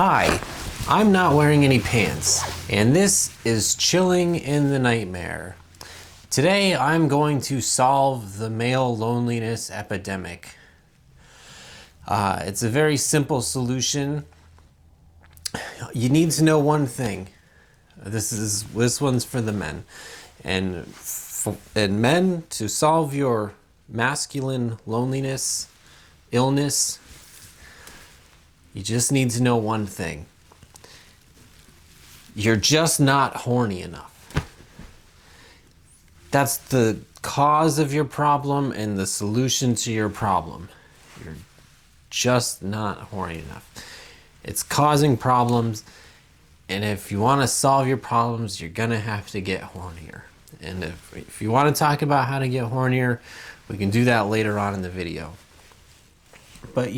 Hi, I'm not wearing any pants, and this is Chilling in the Nightmare. Today I'm going to solve the male loneliness epidemic. It's a very simple solution. You need to know one thing. This one's for the men. And men, to solve your masculine loneliness, illness, you just need to know one thing. You're just not horny enough. That's the cause of your problem and the solution to your problem. You're just not horny enough. It's causing problems, and if you want to solve your problems, you're gonna have to get hornier. And if you want to talk about how to get hornier, we can do that later on in the video. But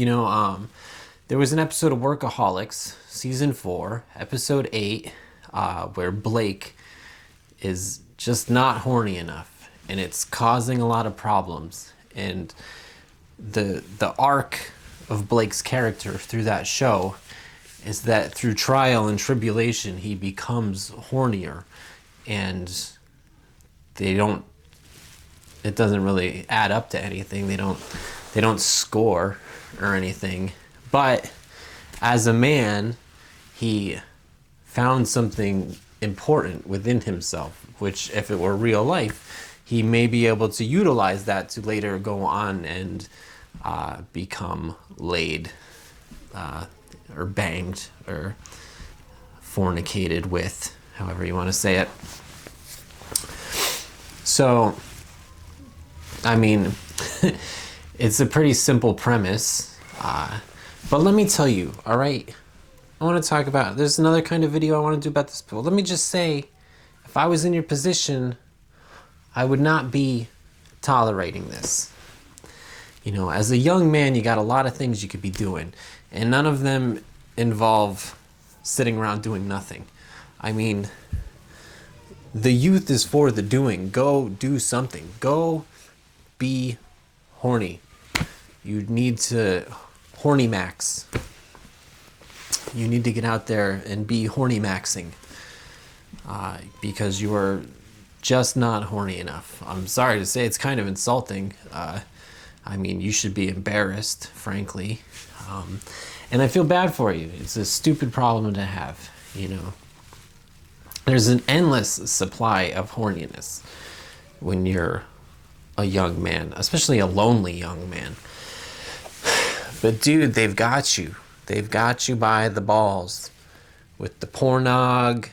there was an episode of Workaholics, season 4, episode 8, where Blake is just not horny enough, and it's causing a lot of problems. And the arc of Blake's character through that show is that through trial and tribulation, he becomes hornier, and it doesn't really add up to anything. They don't score or anything. But as a man, he found something important within himself, which if it were real life, he may be able to utilize that to later go on and become laid or banged or fornicated with, however you want to say it. So, I mean, it's a pretty simple premise, but let me tell you, all right? I want to talk about, there's another kind of video I want to do about this, but let me just say, if I was in your position, I would not be tolerating this. As a young man, you got a lot of things you could be doing, and none of them involve sitting around doing nothing. I mean, the youth is for the doing. Go do something. Go be horny. You need to horny max. You need to get out there and be horny maxing, because you are just not horny enough. I'm sorry to say, it's kind of insulting. I mean, you should be embarrassed, frankly. And I feel bad for you. It's a stupid problem to have, There's an endless supply of horniness when you're a young man, especially a lonely young man. But dude, they've got you. They've got you by the balls with the pornog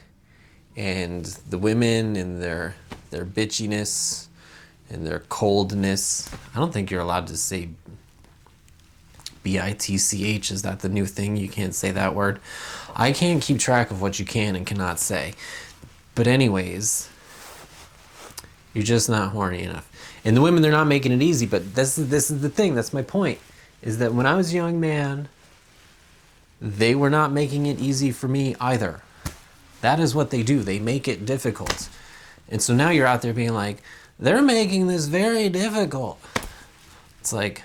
and the women and their bitchiness and their coldness. I don't think you're allowed to say bitch. Is that the new thing? You can't say that word. I can't keep track of what you can and cannot say. But anyways, you're just not horny enough. And the women, they're not making it easy, but this is the thing. That's my point, is that when I was a young man, they were not making it easy for me either. That is what they do. They make it difficult. And so now you're out there being like, they're making this very difficult. It's like,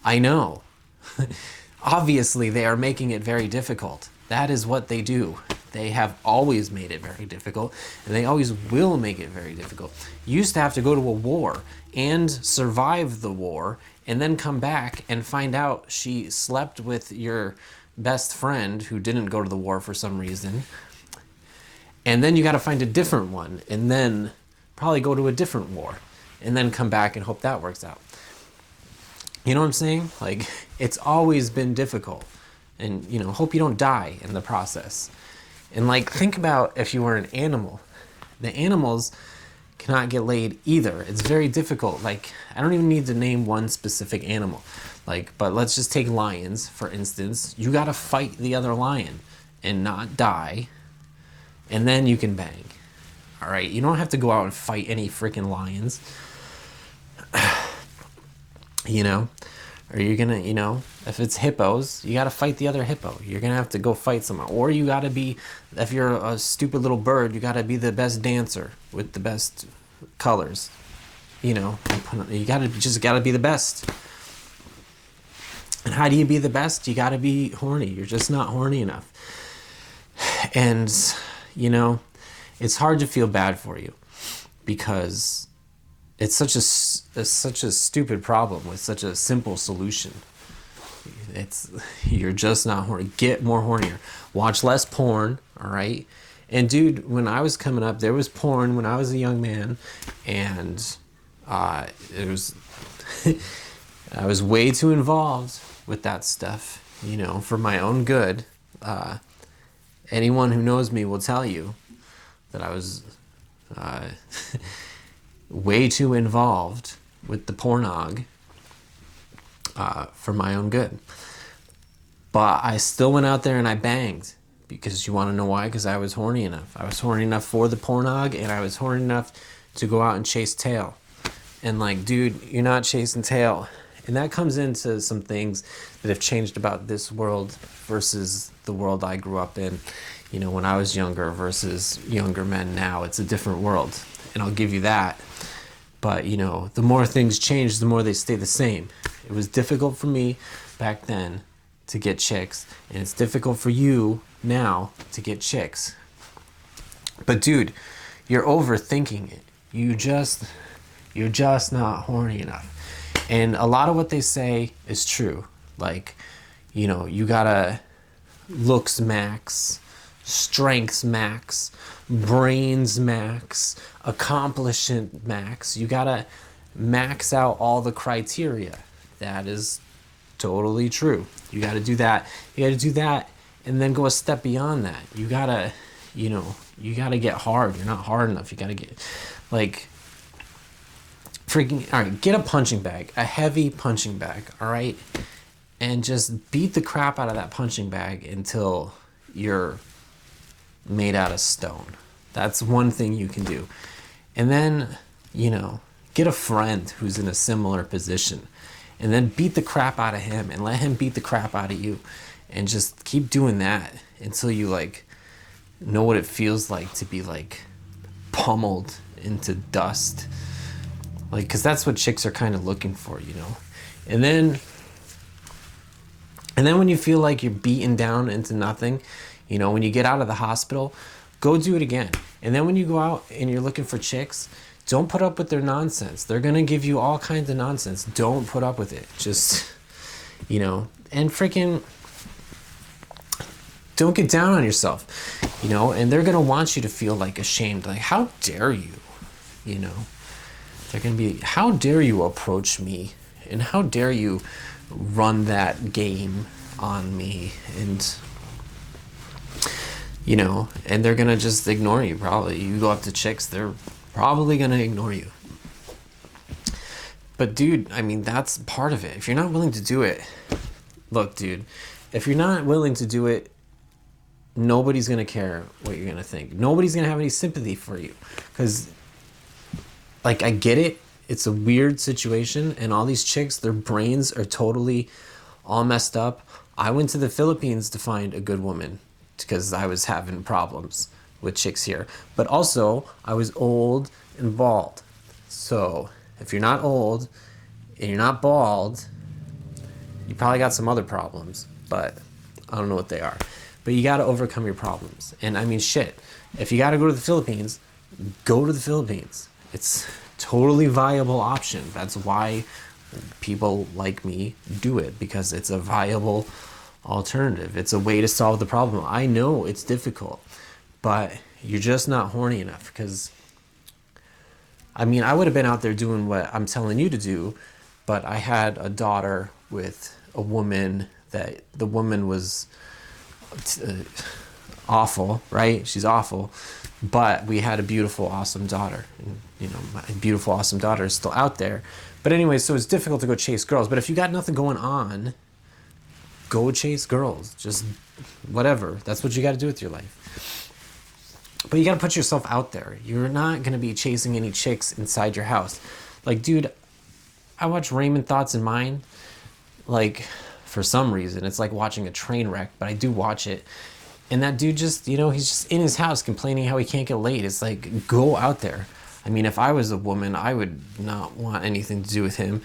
I know. Obviously, they are making it very difficult. That is what they do. They have always made it very difficult, and they always will make it very difficult. You used to have to go to a war and survive the war, and then come back and find out she slept with your best friend who didn't go to the war for some reason. And then you got to find a different one, and then probably go to a different war, and then come back and hope that works out. You know what I'm saying? Like, it's always been difficult. And, hope you don't die in the process. And, like, think about if you were an animal. The animals cannot get laid either. It's very difficult. Like, I don't even need to name one specific animal. But let's just take lions, for instance. You got to fight the other lion and not die, and then you can bang. All right? You don't have to go out and fight any freaking lions. Or you're gonna, if it's hippos, you gotta fight the other hippo. You're gonna have to go fight someone. Or you gotta be, if you're a stupid little bird, you gotta be the best dancer with the best colors. You gotta be the best. And how do you be the best? You got to be horny. You're just not horny enough. And, you know, it's hard to feel bad for you because it's such a stupid problem with such a simple solution. You're just not horny. Get more hornier. Watch less porn, all right? And dude, when I was coming up, there was porn when I was a young man, and it was I was way too involved with that stuff, you know, for my own good. Anyone who knows me will tell you that I was way too involved with the pornog for my own good. But I still went out there and I banged. Because you want to know why? Because I was horny enough. I was horny enough for the pornog, and I was horny enough to go out and chase tail. And like, dude, you're not chasing tail. And that comes into some things that have changed about this world versus the world I grew up in. You know, when I was younger versus younger men now. It's a different world. And I'll give you that. But, you know, the more things change, the more they stay the same. It was difficult for me back then to get chicks, and it's difficult for you now to get chicks. But dude, you're overthinking it. You're just not horny enough. And a lot of what they say is true. Like, you know, you gotta looks max, strengths max, brains max, accomplishment max. You gotta max out all the criteria. That is totally true. You got to do that. You got to do that and then go a step beyond that. You got to, you know, you got to get hard. You're not hard enough. You got to get, like, freaking, all right, get a punching bag, a heavy punching bag, all right? And just beat the crap out of that punching bag until you're made out of stone. That's one thing you can do. And then, you know, get a friend who's in a similar position. And then beat the crap out of him and let him beat the crap out of you. And just keep doing that until you, like, know what it feels like to be, like, pummeled into dust. Like, because that's what chicks are kind of looking for, you know. And then when you feel like you're beaten down into nothing, you know, when you get out of the hospital, go do it again. And then when you go out and you're looking for chicks, don't put up with their nonsense. They're going to give you all kinds of nonsense. Don't put up with it. Just, you know, and freaking don't get down on yourself, you know, and they're going to want you to feel like ashamed. Like, how dare you, you know, they're going to be, how dare you approach me and how dare you run that game on me? And, you know, and they're going to just ignore you probably. You go up to chicks, they're probably going to ignore you. But dude, I mean, that's part of it. If you're not willing to do it, look, dude, if you're not willing to do it, nobody's going to care what you're going to think. Nobody's going to have any sympathy for you. Because, like, I get it. It's a weird situation. And all these chicks, their brains are totally all messed up. I went to the Philippines to find a good woman because I was having problems with chicks here. But also, I was old and bald. So, if you're not old and you're not bald, you probably got some other problems. But I don't know what they are. But you got to overcome your problems. And I mean, shit, if you got to go to the Philippines, go to the Philippines. It's a totally viable option. That's why people like me do it, because it's a viable alternative. It's a way to solve the problem. I know it's difficult, but you're just not horny enough. Because, I mean, I would have been out there doing what I'm telling you to do, but I had a daughter with a woman that the woman was awful, right? She's awful, but we had a beautiful, awesome daughter. And, you know, my beautiful, awesome daughter is still out there. But anyway, so it's difficult to go chase girls. But if you got nothing going on, go chase girls. Just whatever. That's what you got to do with your life. But you got to put yourself out there. You're not going to be chasing any chicks inside your house. Like, dude, I watch Raymond Thoughts in Mine. Like, for some reason, it's like watching a train wreck, but I do watch it. And that dude just, you know, he's just in his house complaining how he can't get laid. It's like, go out there. I mean, if I was a woman, I would not want anything to do with him.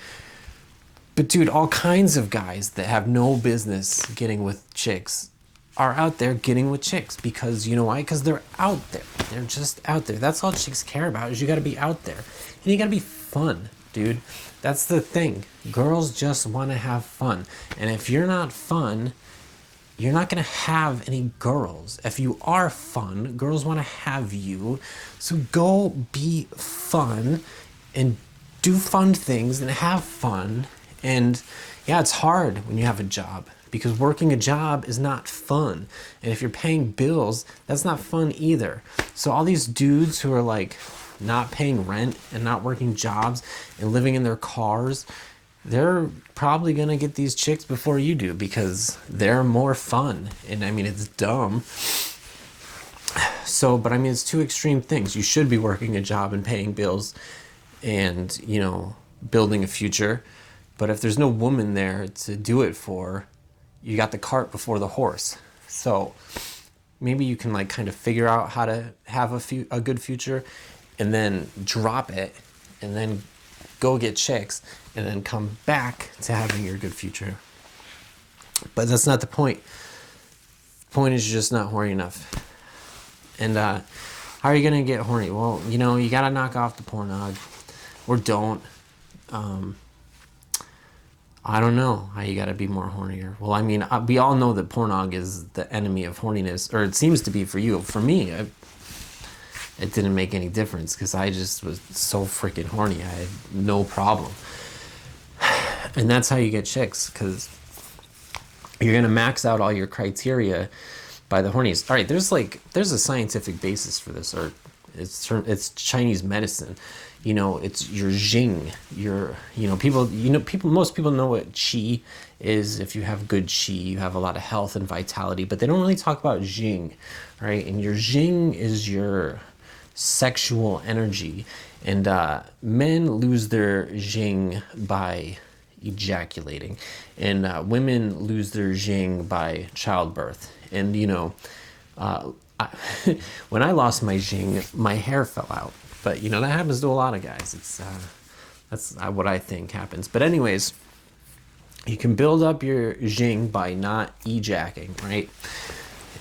But dude, all kinds of guys that have no business getting with chicks are out there getting with chicks because you know why? Because they're out there. They're just out there. That's all chicks care about is you got to be out there. And you got to be fun, dude. That's the thing. Girls just want to have fun. And if you're not fun, you're not going to have any girls. If you are fun, girls want to have you. So go be fun and do fun things and have fun. And yeah, it's hard when you have a job because working a job is not fun. And if you're paying bills, that's not fun either. So all these dudes who are like not paying rent and not working jobs and living in their cars, they're probably going to get these chicks before you do because they're more fun. And I mean, it's dumb. So, but I mean, it's two extreme things. You should be working a job and paying bills and, you know, building a future. But if there's no woman there to do it for, you got the cart before the horse. So maybe you can like kind of figure out how to have a good future and then drop it and then go get chicks and then come back to having your good future. But that's not the point. The point is you're just not horny enough. And how are you going to get horny? Well, you know, you got to knock off the pornog or don't. I don't know how you got to be more hornier. Well, I mean, we all know that pornog is the enemy of horniness, or it seems to be for you. For me, it didn't make any difference because I just was so freaking horny. I had no problem. And that's how you get chicks, because you're going to max out all your criteria by the horniest. All right, there's a scientific basis for this, or it's Chinese medicine. You know, it's your Jing. Most people know what Qi is. If you have good Qi, you have a lot of health and vitality, but they don't really talk about Jing, right? And your Jing is your sexual energy. And men lose their Jing by ejaculating, and women lose their Jing by childbirth. And, you know, when I lost my Jing, my hair fell out. But, you know, that happens to a lot of guys. That's what I think happens. But anyways, you can build up your Jing by not ejacking, right?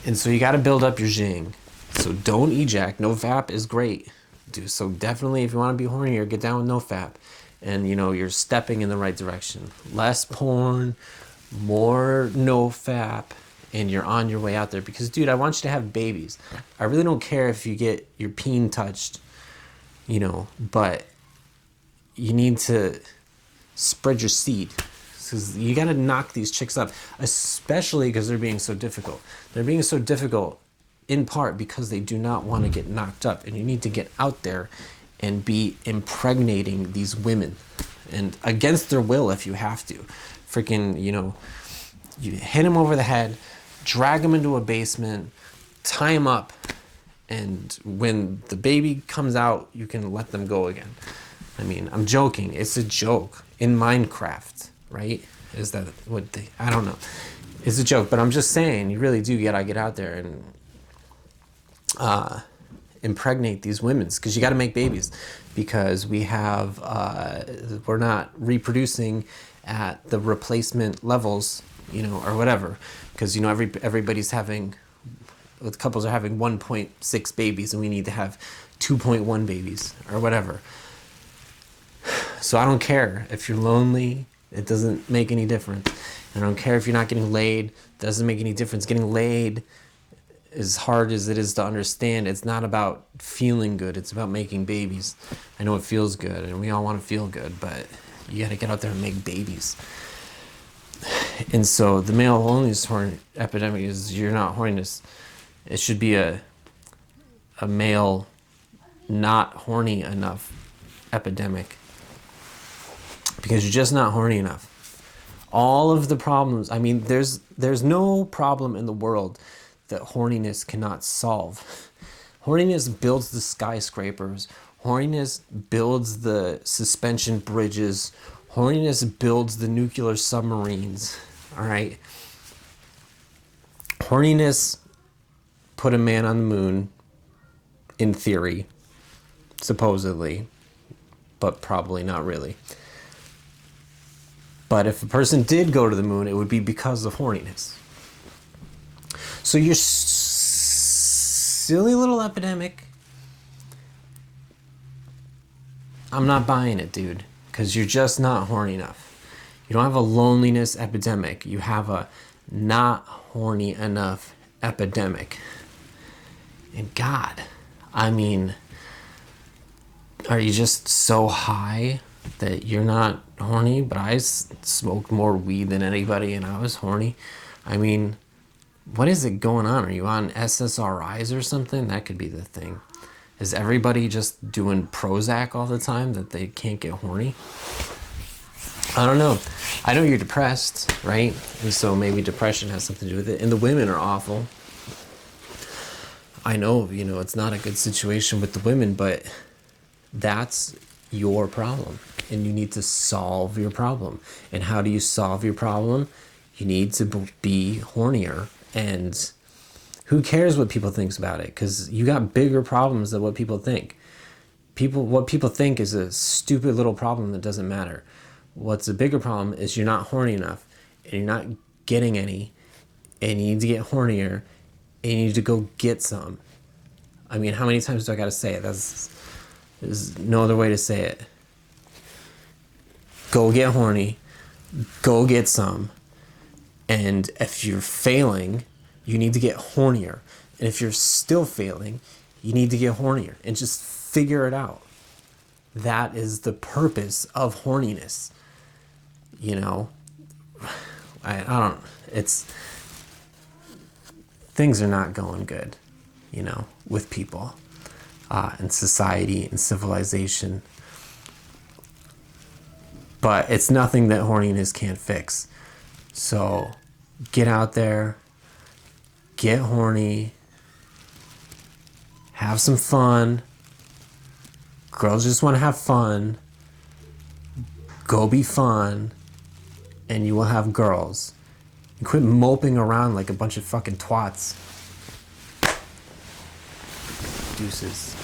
And so you got to build up your Jing. So don't ejac. No fap is great. So definitely, if you want to be hornier, get down with no fap. And, you know, you're stepping in the right direction. Less porn, more no fap, and you're on your way out there. Because, dude, I want you to have babies. I really don't care if you get your peen touched, you know, but you need to spread your seed. Because you got to knock these chicks up, especially because they're being so difficult. They're being so difficult in part because they do not want to get knocked up. And you need to get out there and be impregnating these women, and against their will if you have to. Freaking, you know, you hit them over the head, drag them into a basement, tie them up, and when the baby comes out, you can let them go again. I mean, I'm joking. It's a joke. In Minecraft, right? Is that what they... I don't know. It's a joke, but I'm just saying, you really do gotta get out there and impregnate these women, because you got to make babies, because we have we're not reproducing at the replacement levels, you know, or whatever, because, you know, everybody's having, the couples are having 1.6 babies and we need to have 2.1 babies or whatever. So I don't care if you're lonely, it doesn't make any difference. I don't care if you're not getting laid, it doesn't make any difference. Getting laid, as hard as it is to understand, it's not about feeling good, it's about making babies. I know it feels good and we all want to feel good, but you got to get out there and make babies. And so the male loneliness epidemic is, you're not horniness. It should be a male not horny enough epidemic, because you're just not horny enough. All of the problems, I mean, there's no problem in the world that horniness cannot solve. Horniness builds the skyscrapers. Horniness builds the suspension bridges. Horniness builds the nuclear submarines. All right. Horniness put a man on the moon, in theory, supposedly, but probably not really. But if a person did go to the moon, it would be because of horniness. So your silly little epidemic, I'm not buying it, dude, because you're just not horny enough. You don't have a loneliness epidemic. You have a not horny enough epidemic. And God, I mean, are you just so high that you're not horny? But I smoked more weed than anybody and I was horny. I mean, what is it going on? Are you on SSRIs or something? That could be the thing. Is everybody just doing Prozac all the time that they can't get horny? I don't know. I know you're depressed, right? And so maybe depression has something to do with it. And the women are awful. I know, it's not a good situation with the women, but that's your problem. And you need to solve your problem. And how do you solve your problem? You need to be hornier. And who cares what people think about it? Because you got bigger problems than what people think. What people think is a stupid little problem that doesn't matter. What's a bigger problem is you're not horny enough and you're not getting any, and you need to get hornier and you need to go get some. I mean, how many times do I got to say it? There's no other way to say it. Go get horny, go get some, and if you're failing, you need to get hornier. And if you're still failing, you need to get hornier and just figure it out. That is the purpose of horniness. I don't, things are not going good, with people, and society and civilization. But it's nothing that horniness can't fix. So get out there, get horny, have some fun. Girls just want to have fun. Go be fun, and you will have girls. And quit moping around like a bunch of fucking twats. Deuces.